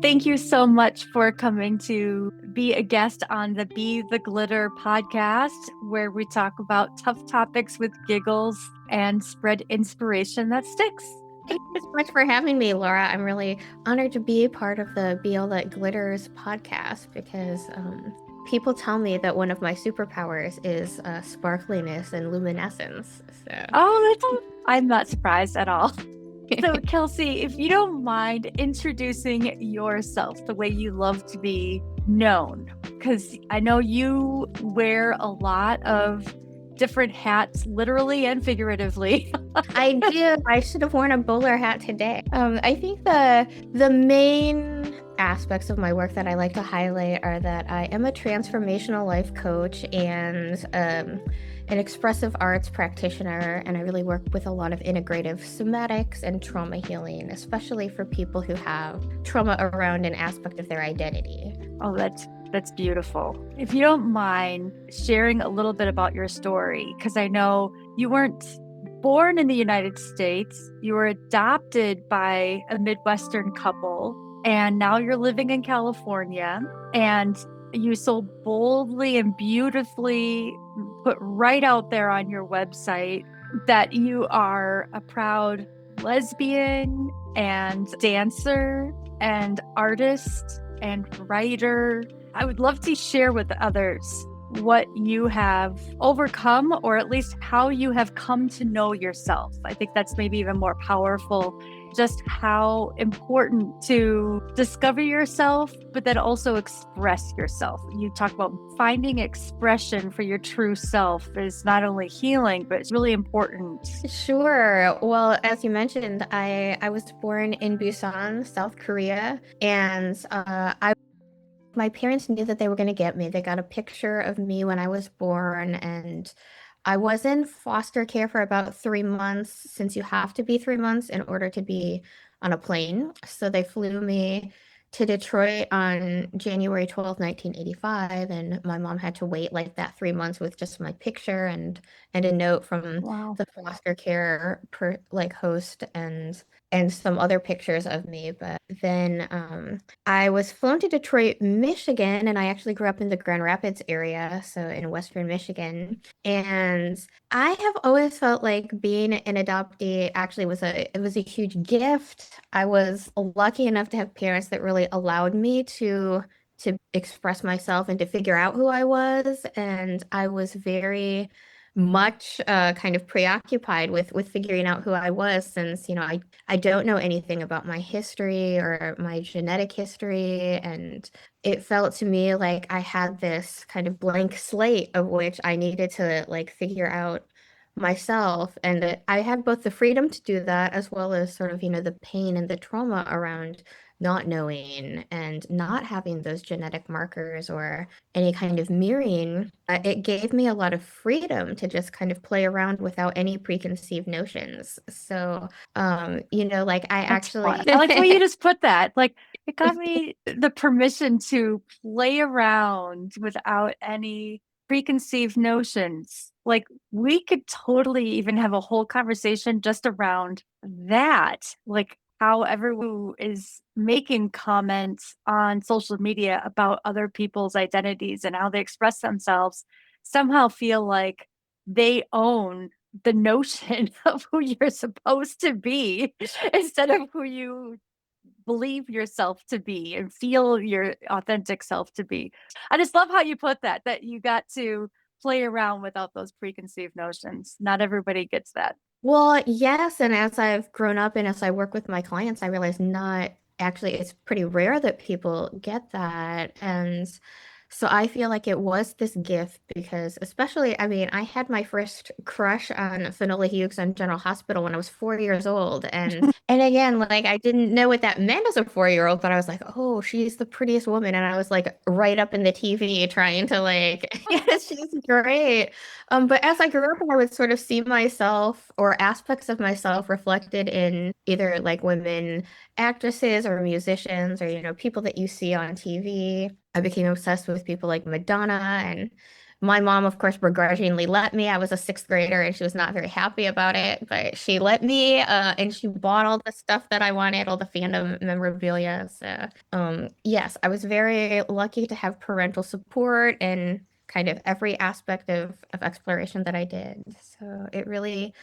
Thank you so much for coming to be a guest on the Be the Glitter podcast, where we talk about tough topics with giggles and spread inspiration that sticks. Thank you so much for having me, Laura. I'm really honored to be a part of the Be All That Glitters podcast because people tell me that one of my superpowers is sparkliness and luminescence. I'm not surprised at all. So, Kelsay, if you don't mind introducing yourself the way you love to be known, because I know you wear a lot of different hats, literally and figuratively. I do. I should have worn a bowler hat today. I think the main aspects of my work that I like to highlight are that I am a transformational life coach and an expressive arts practitioner, and I really work with a lot of integrative somatics and trauma healing, especially for people who have trauma around an aspect of their identity. Oh, that's beautiful. If you don't mind sharing a little bit about your story, because I know you weren't born in the United States, you were adopted by a Midwestern couple, and now you're living in California, and you so boldly and beautifully put right out there on your website that you are a proud lesbian and dancer and artist and writer. I would love to share with others what you have overcome, or at least how you have come to know yourself. I think that's maybe even more powerful, just how important to discover yourself, but then also express yourself. You talk about finding expression for your true self is not only healing, but it's really important. Sure. Well, as you mentioned, I was born in Busan, South Korea, and my parents knew that they were going to get me. They got a picture of me when I was born, and I was in foster care for about 3 months, since you have to be 3 months in order to be on a plane. So they flew me to Detroit on January 12th, 1985, and my mom had to wait like that 3 months with just my picture and a note from Wow. the foster care host and some other pictures of me. But then I was flown to Detroit, Michigan, and I actually grew up in the Grand Rapids area, so in Western Michigan. And I have always felt like being an adoptee actually was a huge gift. I was lucky enough to have parents that really allowed me to express myself and to figure out who I was. And I was very much kind of preoccupied with figuring out who I was, since I don't know anything about my history or my genetic history, and it felt to me like I had this kind of blank slate of which I needed to like figure out myself, and that I had both the freedom to do that as well as sort of the pain and the trauma around not knowing and not having those genetic markers or any kind of mirroring. It gave me a lot of freedom to just kind of play around without any preconceived notions. So, like I That's actually, fun. I like the way you just put that. Like, it got me the permission to play around without any preconceived notions. Like, we could totally even have a whole conversation just around that. Like, how everyone is making comments on social media about other people's identities and how they express themselves somehow feel like they own the notion of who you're supposed to be instead of who you believe yourself to be and feel your authentic self to be. I just love how you put that you got to play around without those preconceived notions. Not everybody gets that. well, yes, and as I've grown up and as I work with my clients, I realize not actually, it's pretty rare that people get that. And so I feel like it was this gift because, especially, I mean, I had my first crush on Finola Hughes on General Hospital when I was 4 years old. And again, like I didn't know what that meant as a 4 year old, but I was like, oh, she's the prettiest woman. And I was like right up in the TV trying to like, yes, she's great. But as I grew up, I would sort of see myself or aspects of myself reflected in either like women actresses or musicians or people that you see on TV. I became obsessed with people like Madonna and My mom, of course, begrudgingly let me. I was a sixth grader and she was not very happy about it, but she let me, and she bought all the stuff that I wanted, all the fandom memorabilia. So, yes, I was very lucky to have parental support in kind of every aspect of exploration that I did. So it really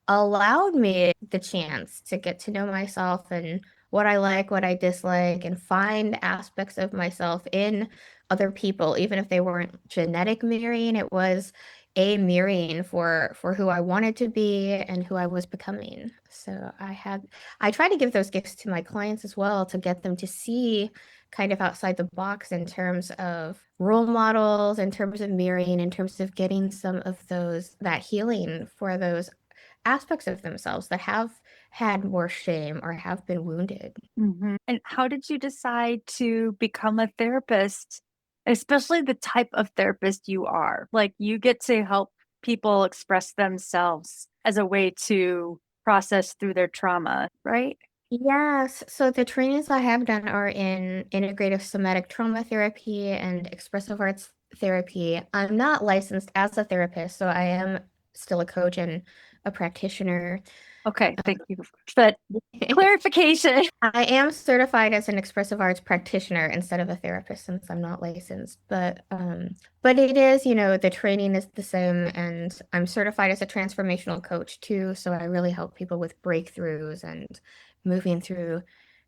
allowed me the chance to get to know myself and what I like, what I dislike, and find aspects of myself in other people, even if they weren't genetic mirroring. It was a mirroring for who I wanted to be and who I was becoming. So I try to give those gifts to my clients as well to get them to see kind of outside the box in terms of role models, in terms of mirroring, in terms of getting some of those that healing for those aspects of themselves that have had more shame or have been wounded. And how did you decide to become a therapist, especially the type of therapist you are? Like, you get to help people express themselves as a way to process through their trauma, right? Yes, so the trainings I have done are in integrative somatic trauma therapy and expressive arts therapy. I'm not licensed as a therapist, so I am still a coach and a practitioner. Okay, thank you for that clarification. I am certified as an expressive arts practitioner instead of a therapist since I'm not licensed. But it is, the training is the same and I'm certified as a transformational coach too, so I really help people with breakthroughs and moving through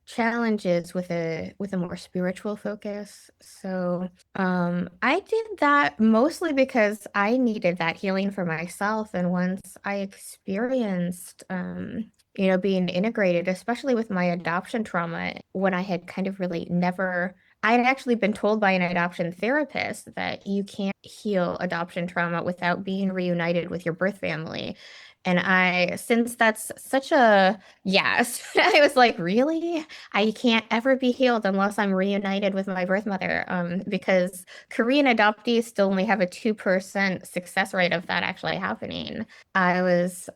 challenges with a more spiritual focus. So, I did that mostly because I needed that healing for myself and once I experienced being integrated, especially with my adoption trauma, when I had kind of really never, I had actually been told by an adoption therapist that you can't heal adoption trauma without being reunited with your birth family. And since that's such a yes, I was like, really? I can't ever be healed unless I'm reunited with my birth mother, because Korean adoptees still only have a 2% success rate of that actually happening. I was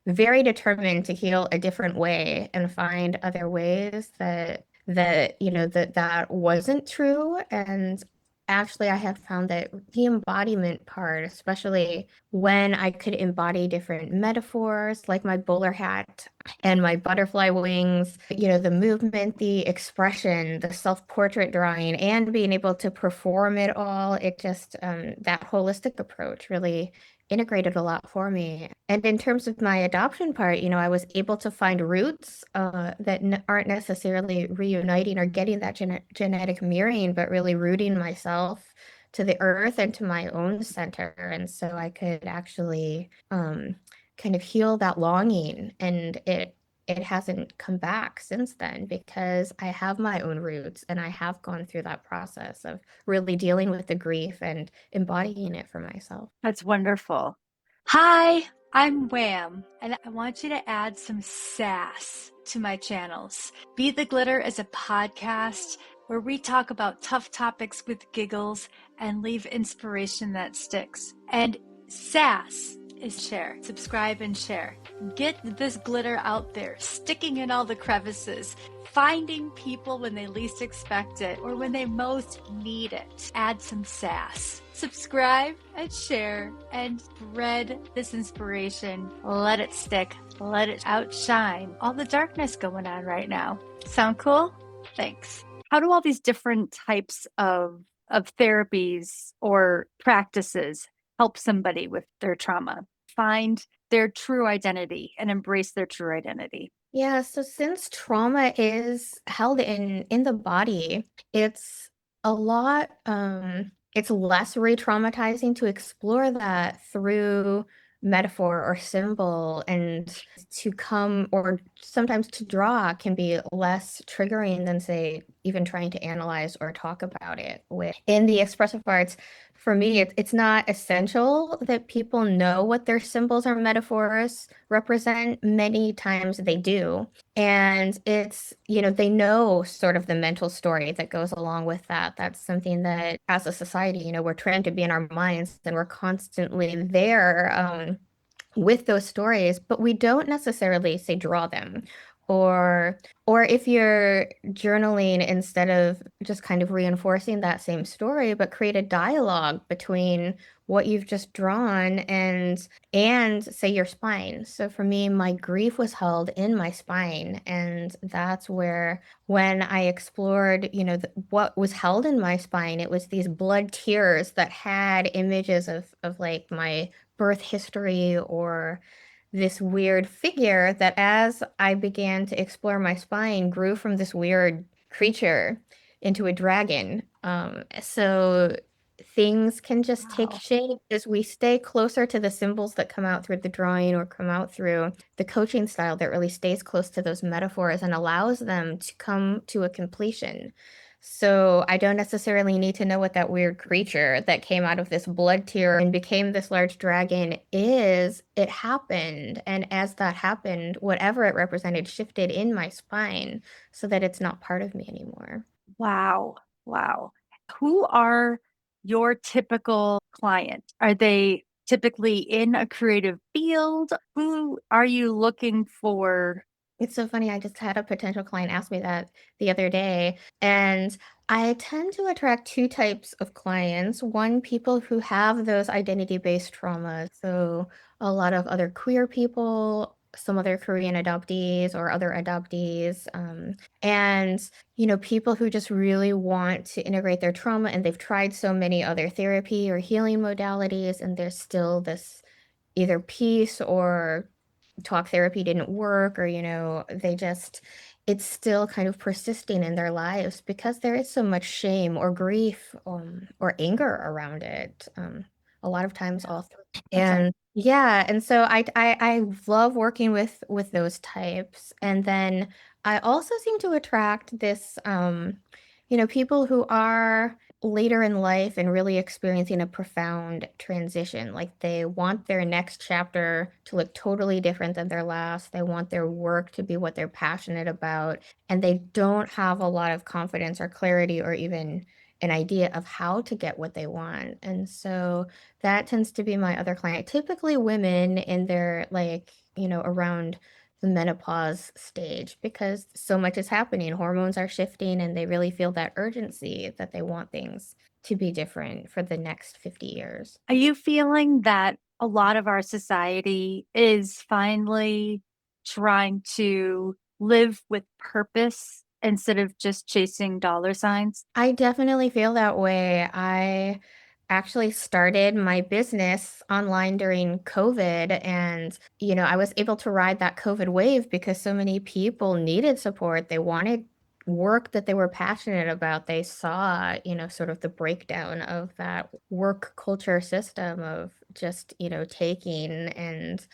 very determined to heal a different way and find other ways that wasn't true. And actually, I have found that the embodiment part, especially when I could embody different metaphors, like my bowler hat and my butterfly wings, the movement, the expression, the self-portrait drawing, and being able to perform it all, it just, that holistic approach really integrated a lot for me. And in terms of my adoption part, I was able to find roots that n aren't necessarily reuniting or getting that genetic mirroring, but really rooting myself to the earth and to my own center. And so I could actually kind of heal that longing. And it hasn't come back since then because I have my own roots and I have gone through that process of really dealing with the grief and embodying it for myself. That's wonderful. Hi, I'm Wham, and I want you to add some sass to my channels. Be the Glitter is a podcast where we talk about tough topics with giggles and leave inspiration that sticks. And sass is share, subscribe, and share. Get this glitter out there, sticking in all the crevices, finding people when they least expect it or when they most need it. Add some sass. Subscribe and share and spread this inspiration. Let it stick. Let it outshine all the darkness going on right now. Sound cool? Thanks. How do all these different types of therapies or practices help somebody with their trauma find their true identity and embrace their true identity? Yeah, so since trauma is held in the body, it's a lot it's less re-traumatizing to explore that through metaphor or symbol and to come or sometimes to draw can be less triggering than say even trying to analyze or talk about it with in the expressive arts. For me, it's not essential that people know what their symbols or metaphors represent. Many times they do. And it's, they know sort of the mental story that goes along with that. That's something that as a society, we're trained to be in our minds and we're constantly there with those stories, but we don't necessarily say draw them Or or if you're journaling, instead of just kind of reinforcing that same story, but create a dialogue between what you've just drawn and say your spine. So for me, my grief was held in my spine, and that's where when I explored, what was held in my spine, it was these blood tears that had images of like my birth history or this weird figure that, as I began to explore my spine, grew from this weird creature into a dragon. So things can just take Wow. shape as we stay closer to the symbols that come out through the drawing or come out through the coaching style that really stays close to those metaphors and allows them to come to a completion. So I don't necessarily need to know what that weird creature that came out of this blood tear and became this large dragon is. It happened. And as that happened, whatever it represented shifted in my spine so that it's not part of me anymore. Wow. Wow. Who are your typical client? Are they typically in a creative field? Who are you looking for? It's so funny. I just had a potential client ask me that the other day, and I tend to attract two types of clients. One, people who have those identity-based traumas. So a lot of other queer people, some other Korean adoptees or other adoptees, and people who just really want to integrate their trauma, and they've tried so many other therapy or healing modalities, and there's still this either peace or talk therapy didn't work, or they just it's still kind of persisting in their lives because there is so much shame or grief, or anger around it, a lot of times all three. I'm sorry. And yeah, and so I love working with those types. And then I also seem to attract this, people who are later in life and really experiencing a profound transition. Like, they want their next chapter to look totally different than their last. They want their work to be what they're passionate about, and they don't have a lot of confidence or clarity or even an idea of how to get what they want. And so that tends to be my other client, typically women in their, like, around the menopause stage, because so much is happening. Hormones are shifting, and they really feel that urgency that they want things to be different for the next 50 years. Are you feeling that a lot of our society is finally trying to live with purpose instead of just chasing dollar signs? I definitely feel that way. I actually started my business online during COVID, and I was able to ride that COVID wave because so many people needed support. They wanted work that they were passionate about. They saw, sort of the breakdown of that work culture system of just, taking and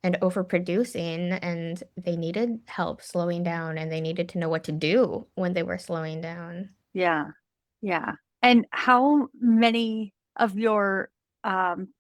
overproducing, and they needed help slowing down, and they needed to know what to do when they were slowing down. Yeah. Yeah. And how many of your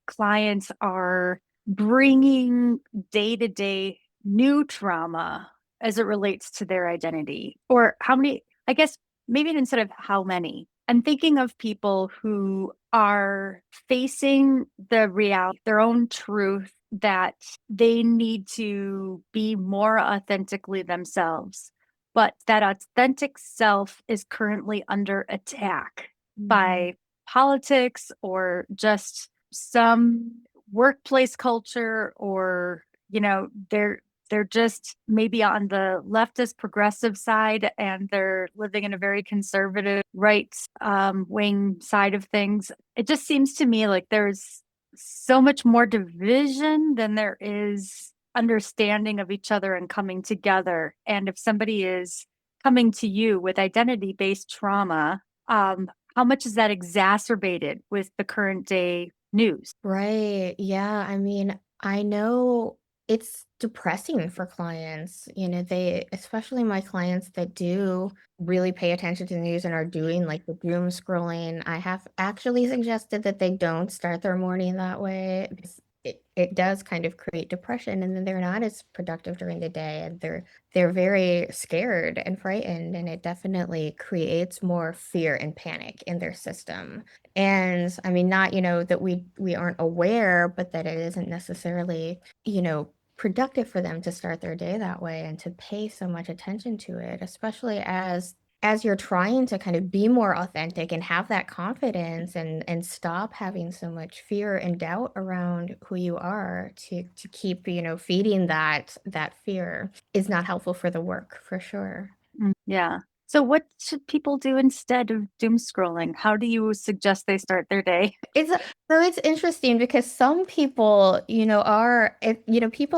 clients are bringing day to day new trauma as it relates to their identity? Or how many, I guess, maybe instead of how many, I'm thinking of people who are facing the reality, their own truth that they need to be more authentically themselves, but that authentic self is currently under attack Mhm. by politics or just some workplace culture, or they're just maybe on the leftist progressive side and they're living in a very conservative right wing side of things. It just seems to me like there's so much more division than there is understanding of each other and coming together. And if somebody is coming to you with identity based trauma, how much is that exacerbated with the current day news? Right. Yeah. I mean, I know it's depressing for clients. Especially my clients that do really pay attention to the news and are doing like the doom scrolling. I have actually suggested that they don't start their morning that way, because it does kind of create depression, and then they're not as productive during the day, and they're very scared and frightened, and it definitely creates more fear and panic in their system. And I mean, not, that we aren't aware, but that it isn't necessarily, productive for them to start their day that way and to pay so much attention to it, especially as you're trying to kind of be more authentic and have that confidence and stop having so much fear and doubt around who you are to keep, feeding that fear is not helpful for the work for sure. Yeah. So what should people do instead of doom scrolling? How do you suggest they start their day? It's interesting because some people, people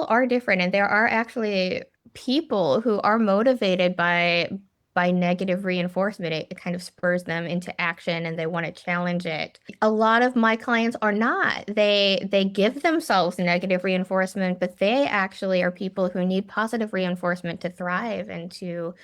are different, and there are actually people who are motivated by negative reinforcement. It kind of spurs them into action and they want to challenge it. A lot of my clients are not. They give themselves negative reinforcement, but they actually are people who need positive reinforcement to thrive and to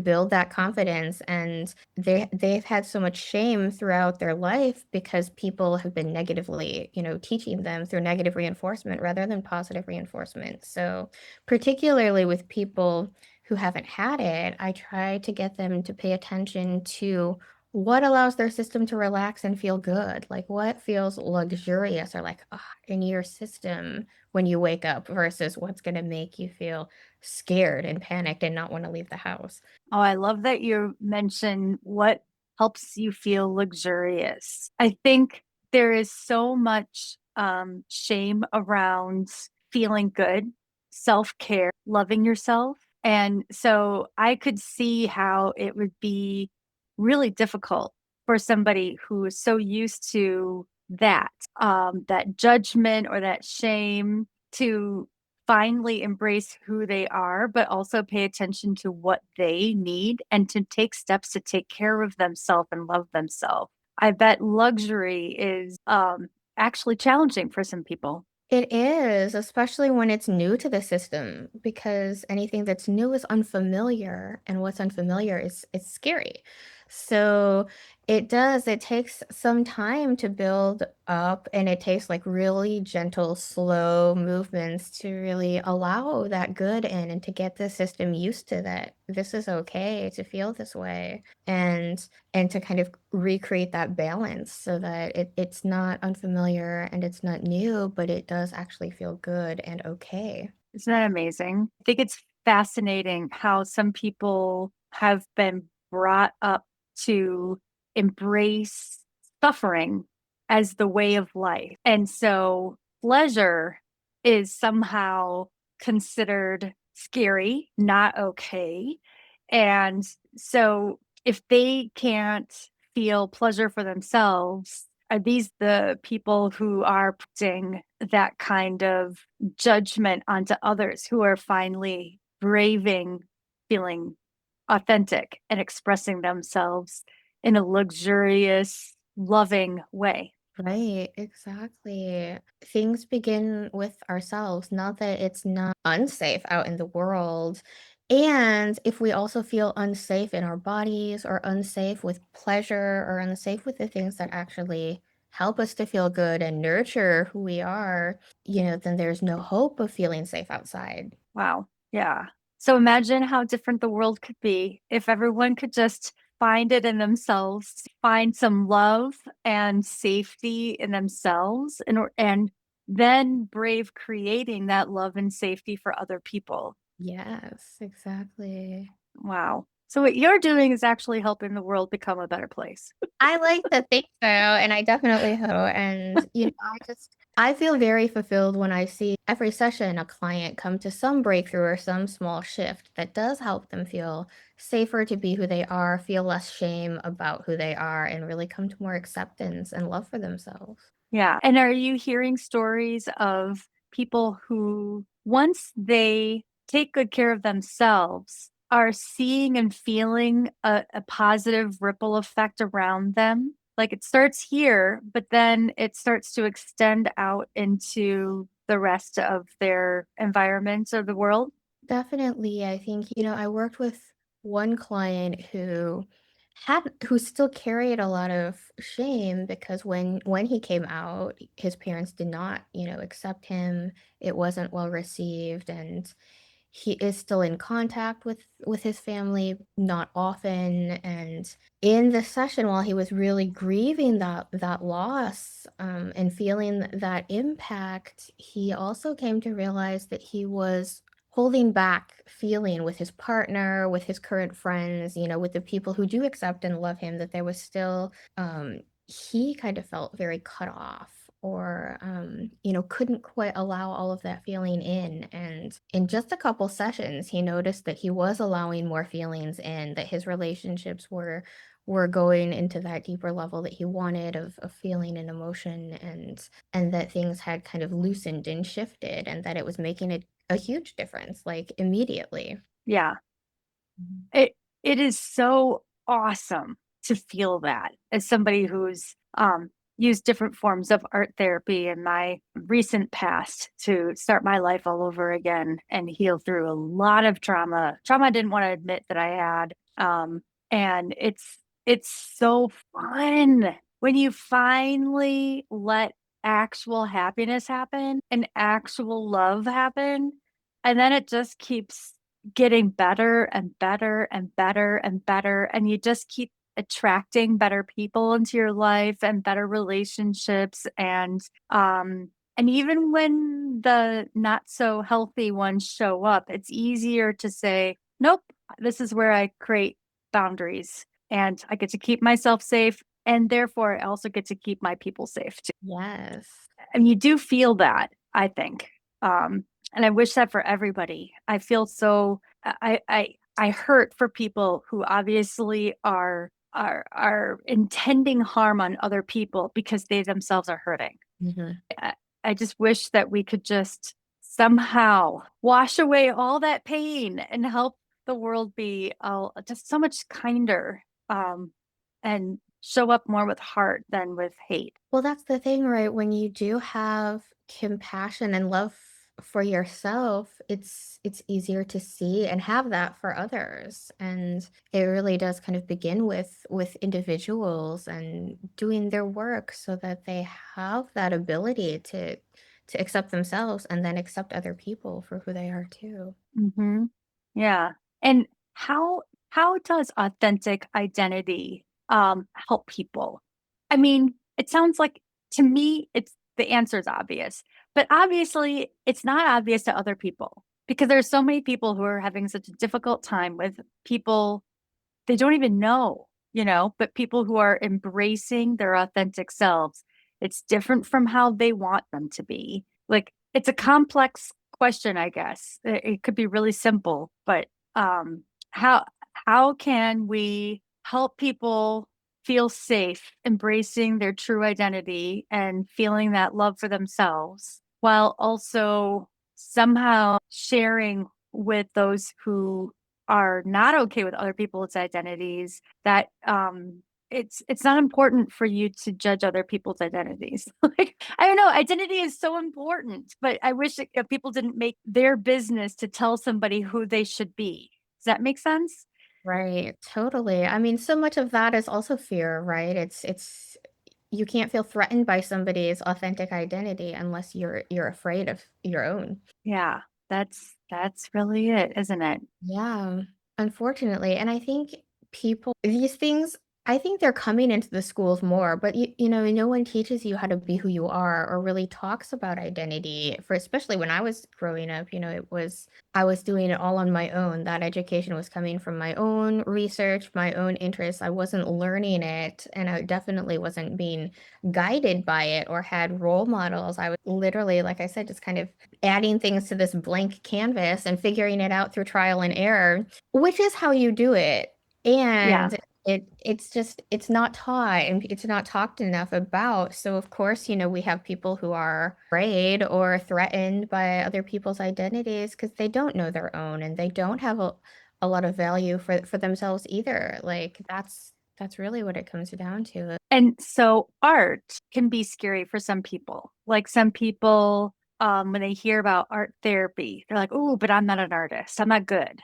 build that confidence. And they've had so much shame throughout their life because people have been negatively, teaching them through negative reinforcement rather than positive reinforcement. So particularly with people who haven't had it, I try to get them to pay attention to what allows their system to relax and feel good, like what feels luxurious or like in your system when you wake up versus what's going to make you feel scared and panicked and not want to leave the house. Oh, I love that you mention what helps you feel luxurious. I think there is so much shame around feeling good, self care, loving yourself. And so I could see how it would be really difficult for somebody who is so used to that judgment or that shame to finally embrace who they are, but also pay attention to what they need and to take steps to take care of themselves and love themselves. I bet luxury is actually challenging for some people. It is, especially when it's new to the system, because anything that's new is unfamiliar, and what's unfamiliar is scary. So it takes some time to build up, and it takes like really gentle, slow movements to really allow that good in and to get the system used to that this is okay to feel this way. And to kind of recreate that balance so that it's not unfamiliar and it's not new, but it does actually feel good and okay. Isn't that amazing? I think it's fascinating how some people have been brought up to embrace suffering as the way of life. And so pleasure is somehow considered scary, not okay. And so if they can't feel pleasure for themselves, are these the people who are putting that kind of judgment onto others who are finally braving feeling authentic and expressing themselves in a luxurious, loving way? Right, exactly. Things begin with ourselves, not that it's not unsafe out in the world. And if we also feel unsafe in our bodies or unsafe with pleasure or unsafe with the things that actually help us to feel good and nurture who we are, then there's no hope of feeling safe outside. Wow. Yeah. So imagine how different the world could be if everyone could just find it in themselves, find some love and safety in themselves, and then brave creating that love and safety for other people. Yes, exactly. Wow. So what you're doing is actually helping the world become a better place. I like to think so, and I definitely hope. And I feel very fulfilled when I see every session a client come to some breakthrough or some small shift that does help them feel safer to be who they are, feel less shame about who they are, and really come to more acceptance and love for themselves. Yeah. And are you hearing stories of people who, once they take good care of themselves, are seeing and feeling a positive ripple effect around them? Like it starts here, but then it starts to extend out into the rest of their environments or the world? Definitely. I think, I worked with one client who still carried a lot of shame because when he came out, his parents did not, accept him. It wasn't well received, and he is still in contact with his family, not often. And in the session, while he was really grieving that loss, and feeling that impact, he also came to realize that he was holding back feeling with his partner, with his current friends, with the people who do accept and love him, that there was still, he kind of felt very cut off, or couldn't quite allow all of that feeling in. And in just a couple sessions, he noticed that he was allowing more feelings in, that his relationships were going into that deeper level that he wanted of feeling and emotion, and that things had kind of loosened and shifted, and that it was making a huge difference, like, immediately. Yeah. Mhm. It is so awesome to feel that as somebody who's used different forms of art therapy in my recent past to start my life all over again and heal through a lot of trauma I didn't want to admit that I had. And it's so fun when you finally let actual happiness happen and actual love happen, and then it just keeps getting better and better and better and better. And you just keep attracting better people into your life and better relationships. And even when the not so healthy ones show up, it's easier to say, nope, this is where I create boundaries and I get to keep myself safe. And therefore, I also get to keep my people safe too. Yes. And you do feel that, I think. And I wish that for everybody. I feel so I hurt for people who obviously are intending harm on other people because they themselves are hurting. Mhm. I, I just wish that we could just somehow wash away all that pain and help the world be just so much kinder, and show up more with heart than with hate. Well, that's the thing, right? When you do have compassion and love for yourself, it's easier to see and have that for others. And it really does kind of begin with individuals and doing their work so that they have that ability to accept themselves and then accept other people for who they are too. Mhm. Yeah. And how does authentic identity help people? I mean, it sounds like to me it's the answer is obvious, but obviously it's not obvious to other people because there's so many people who are having such a difficult time with people they don't even know, but people who are embracing their authentic selves. It's different from how they want them to be. Like it's a complex question, I guess. It could be really simple, but how how can we help people feel safe embracing their true identity and feeling that love for themselves while also somehow sharing with those who are not okay with other people's identities, that it's not important for you to judge other people's identities. Like I don't know, identity is so important, but I wish that people didn't make their business to tell somebody who they should be. Does that make sense? Right, totally. I mean, so much of that is also fear, right? It's you can't feel threatened by somebody's authentic identity unless you're afraid of your own. Yeah, that's really it, isn't it? Yeah, unfortunately, and I think these things, I think they're coming into the schools more, but no one teaches you how to be who you are or really talks about identity. For especially when I was growing up, I was doing it all on my own. That education was coming from my own research, my own interests. I wasn't learning it, and I definitely wasn't being guided by it or had role models. I was literally, like I said, just kind of adding things to this blank canvas and figuring it out through trial and error, which is how you do it. Yeah. And it's not taught and it's not talked enough about. So of course, we have people who are afraid or threatened by other people's identities because they don't know their own and they don't have a lot of value for themselves either. Like that's really what it comes down to. And so art can be scary for some people. Like some people, when they hear about art therapy, they're like, oh, but I'm not an artist. I'm not good.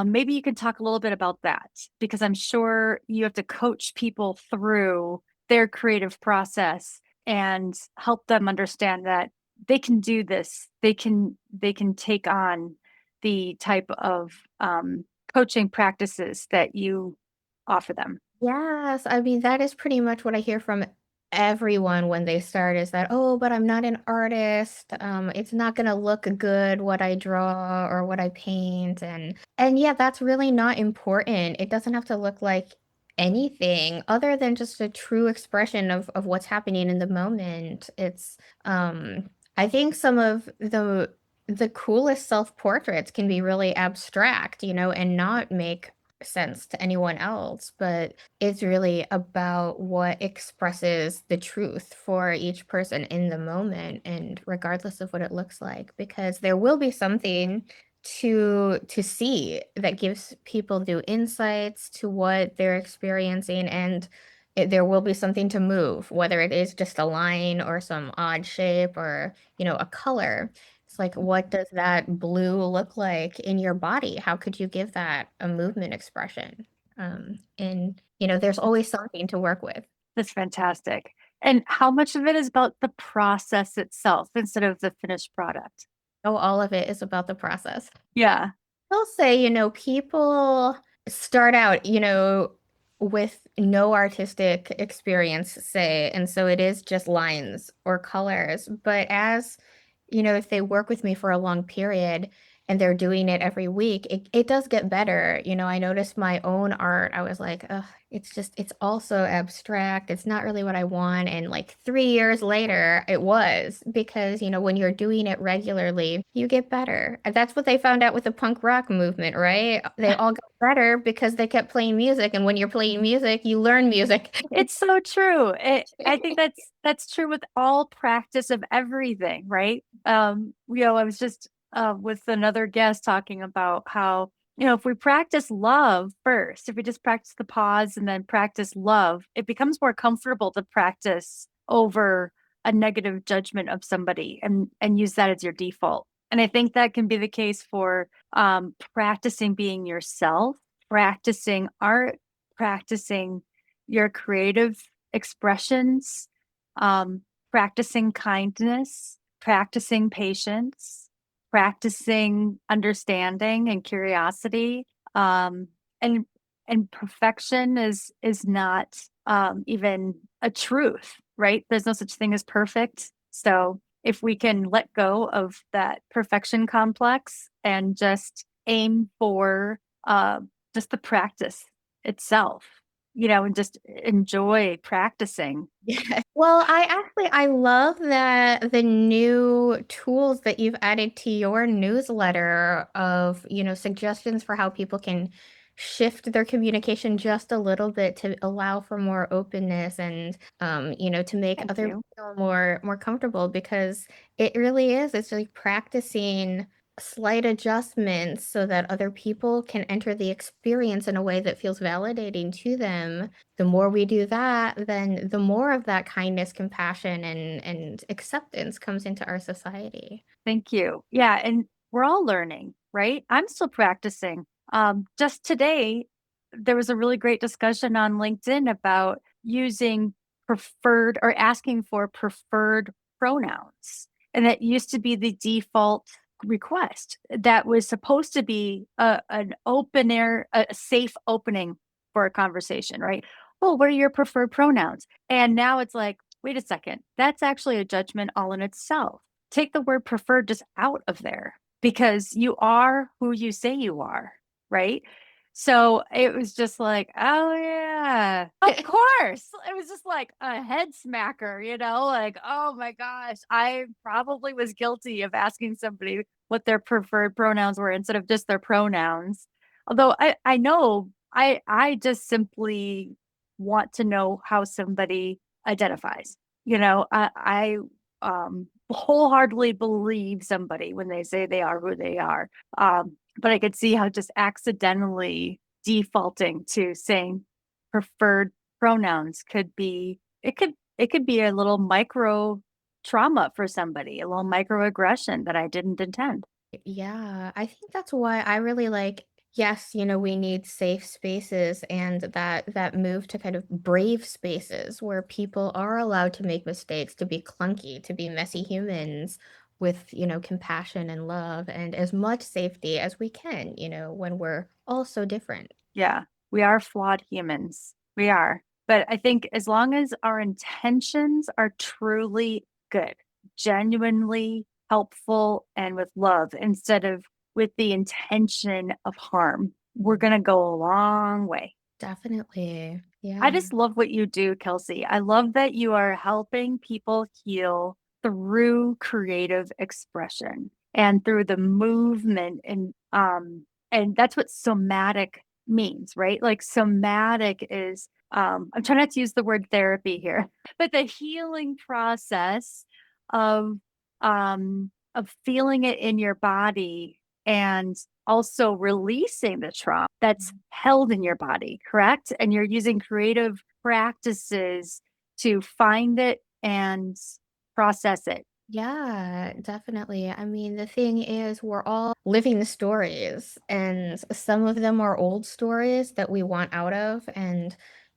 Maybe you can talk a little bit about that because I'm sure you have to coach people through their creative process and help them understand that they can do this. They can take on. the type of coaching practices that you offer them. Yes, I mean, that is pretty much what I hear from everyone when they start is that, "Oh, but I'm not an artist. It's not gonna look good what I draw or what I paint." And yeah, that's really not important. It doesn't have to look like anything other than just a true expression of what's happening in the moment. I think some of the coolest self-portraits can be really abstract, and not make sense to anyone else, but it's really about what expresses the truth for each person in the moment and regardless of what it looks like, because there will be something to see that gives people new insights to what they're experiencing, and there will be something to move, whether it is just a line or some odd shape or a color. It's like, what does that blue look like in your body? How could you give that a movement expression? And there's always something to work with. That's fantastic. And how much of it is about the process itself instead of the finished product? Oh, all of it is about the process. Yeah. I'll say, people start out, with no artistic experience, say, and so it is just lines or colors. But if they work with me for a long period and they're doing it every week, it does get better. I noticed my own art. I was like, ugh, it's also abstract. It's not really what I want. And like 3 years later, it was because, when you're doing it regularly, you get better. And that's what they found out with the punk rock movement, right? They all got better because they kept playing music. And when you're playing music, you learn music. It's so true. I think that's true with all practice of everything, right? I was just with another guest talking about how, if we practice love first, if we just practice the pause and then practice love, it becomes more comfortable to practice over a negative judgment of somebody and use that as your default. And I think that can be the case for practicing being yourself, practicing art, practicing your creative expressions, um, practicing kindness, practicing patience, practicing understanding and curiosity. Um, and and perfection is not even a truth, right? There's no such thing as perfect. So if we can let go of that perfection complex and just aim for just the practice itself, and just enjoy practicing. Yeah. Well, I love that the new tools that you've added to your newsletter of, suggestions for how people can shift their communication just a little bit to allow for more openness and to make Thank other you. people more comfortable, because it really is. It's like practicing slight adjustments so that other people can enter the experience in a way that feels validating to them. The more we do that, then the more of that kindness, compassion, and acceptance comes into our society. Thank you. Yeah, and we're all learning, right? I'm still practicing. Just today, there was a really great discussion on LinkedIn about using preferred or asking for preferred pronouns. And that used to be the default request. That was supposed to be an open air, a safe opening for a conversation, right? Oh, what are your preferred pronouns? And now it's like, wait a second, that's actually a judgment all in itself. Take the word preferred just out of there because you are who you say you are, right? So it was just like, oh yeah, of course. It was just like a head smacker, like, oh my gosh, I probably was guilty of asking somebody what their preferred pronouns were instead of just their pronouns. Although I know I just simply want to know how somebody identifies. I wholeheartedly believe somebody when they say they are who they are. But I could see how just accidentally defaulting to saying preferred pronouns it could be a little micro trauma for somebody, a little microaggression that I didn't intend. Yeah, I think that's why I really like, yes, we need safe spaces and that move to kind of brave spaces where people are allowed to make mistakes, to be clunky, to be messy humans, with, compassion and love and as much safety as we can, when we're all so different. Yeah, we are flawed humans. We are. But I think as long as our intentions are truly good, genuinely helpful, and with love instead of with the intention of harm, we're going to go a long way. Definitely. I Yeah. just love what you do, Kelsay. I love that you are helping people heal through creative expression and through the movement and that's what somatic means, right? Like somatic is I'm trying not to use the word therapy here, but the healing process of of feeling it in your body and also releasing the trauma that's held in your body, correct? And you're using creative practices to find it and process it. Yeah, definitely. I mean, the thing is, we're all living the stories, and some of them are old stories that we want out of, and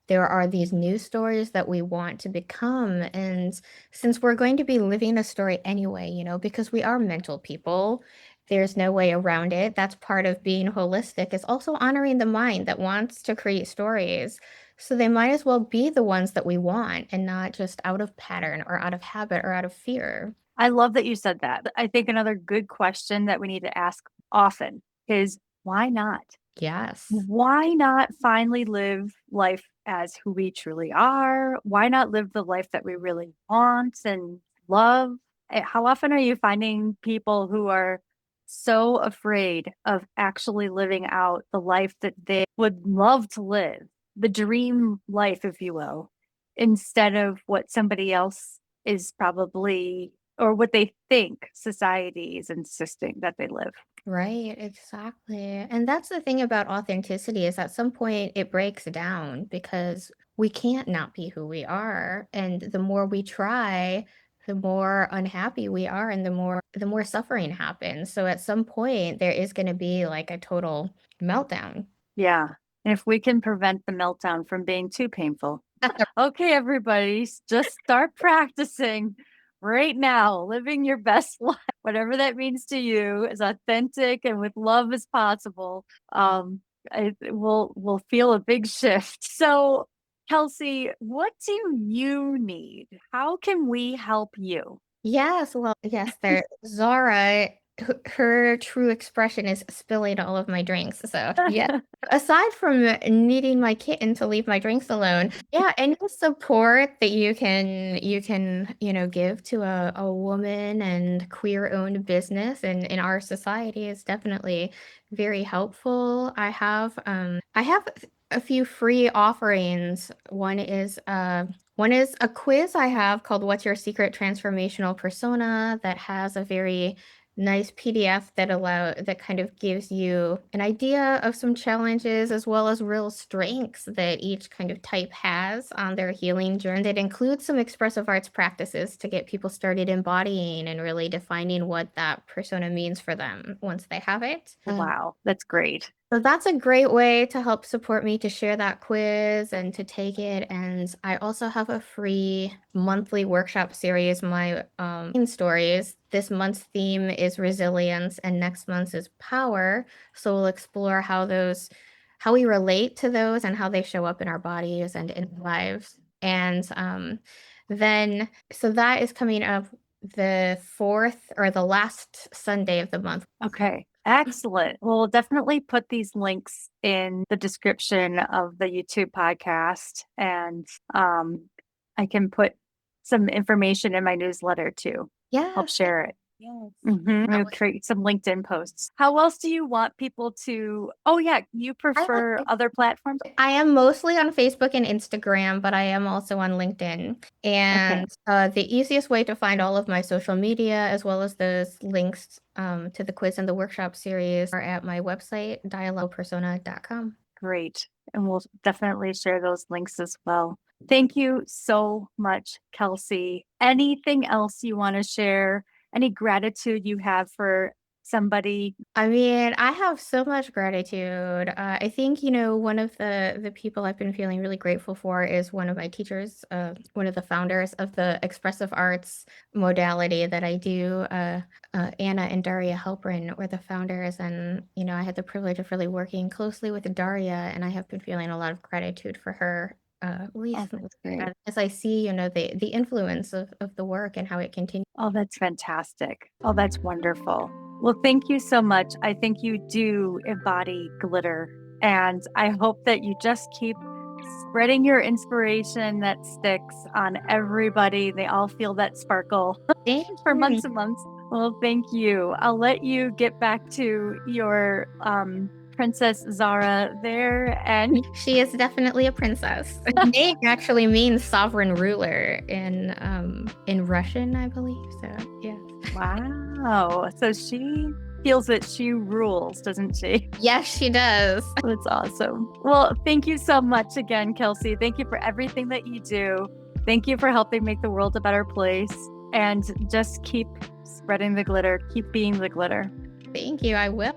there are these new stories that we want to become. And since we're going to be living a story anyway, because we are mental people, there's no way around it. That's part of being holistic, is also honoring the mind that wants to create stories. So they might as well be the ones that we want and not just out of pattern or out of habit or out of fear. I love that you said that. I think another good question that we need to ask often is why not? Yes. Why not finally live life as who we truly are? Why not live the life that we really want and love? How often are you finding people who are so afraid of actually living out the life that they would love to live, the dream life, if you will, instead of what somebody else is probably or what they think society is insisting that they live? Right, exactly. And that's the thing about authenticity is at some point it breaks down because we can't not be who we are. And the more we try, the more unhappy we are and the more suffering happens. So at some point there is going to be like a total meltdown. Yeah. And if we can prevent the meltdown from being too painful. Okay, everybody, just start practicing right now, living your best life, whatever that means to you, as authentic and with love as possible. We'll feel a big shift. So, Kelsay, what do you need? How can we help you? Yes, well, yes, there Zara, her true expression is spilling all of my drinks. So, yeah. Aside from needing my kitten to leave my drinks alone, yeah, any support that you can, give to a woman and queer-owned business in our society is definitely very helpful. I have a few free offerings. One is a quiz I have called What's Your Secret Transformational Persona that has a very nice PDF that kind of gives you an idea of some challenges as well as real strengths that each kind of type has on their healing journey. It includes some expressive arts practices to get people started embodying and really defining what that persona means for them once they have it. Wow, that's great. So that's a great way to help support me to share that quiz and to take it. And I also have a free monthly workshop series, my stories. This month's theme is resilience and next month's is power. So we'll explore how we relate to those and how they show up in our bodies and in our lives. And so that is coming up the fourth or the last Sunday of the month. Okay, excellent. Well, we'll definitely put these links in the description of the YouTube podcast, and I can put some information in my newsletter too. Help Yes. share it. Yes. We'll create some LinkedIn posts. How else do you want people to? Oh, yeah, you I prefer like other platforms? I am mostly on Facebook and Instagram, but I am also on LinkedIn. Okay, And the easiest way to find all of my social media, as well as those links to the quiz and the workshop series, are at my website, dialoguepersona.com. great. And we'll definitely share those links as well. Thank you so much, Kelsay. Anything else you want to share? Any gratitude you have for somebody? I mean, I have so much gratitude. I think, you know, one of the people I've been feeling really grateful for is one of my teachers, one of the founders of the expressive arts modality that I do. Anna and Daria Halprin were the founders, and you know, I had the privilege of really working closely with Daria, and I have been feeling a lot of gratitude for her Oh, recently that's great. as I see, you know, the influence of the work and how it continues. Oh, that's fantastic. Oh, that's wonderful. Well, thank you so much. I think you do embody glitter, and I hope that you just keep spreading your inspiration that sticks on everybody. They all feel that sparkle Thank for you. months and months. Well, thank you. I'll let you get back to your Princess Zara there. And She is definitely a princess. Her name actually means sovereign ruler in Russian, I believe. So yeah. wow. So she feels that she rules, doesn't she? Yes, she does. That's awesome. Well, thank you so much again, Kelsay. Thank you for everything that you do. Thank you for helping make the world a better place. And just keep spreading the glitter, keep being the glitter. Thank you. I will.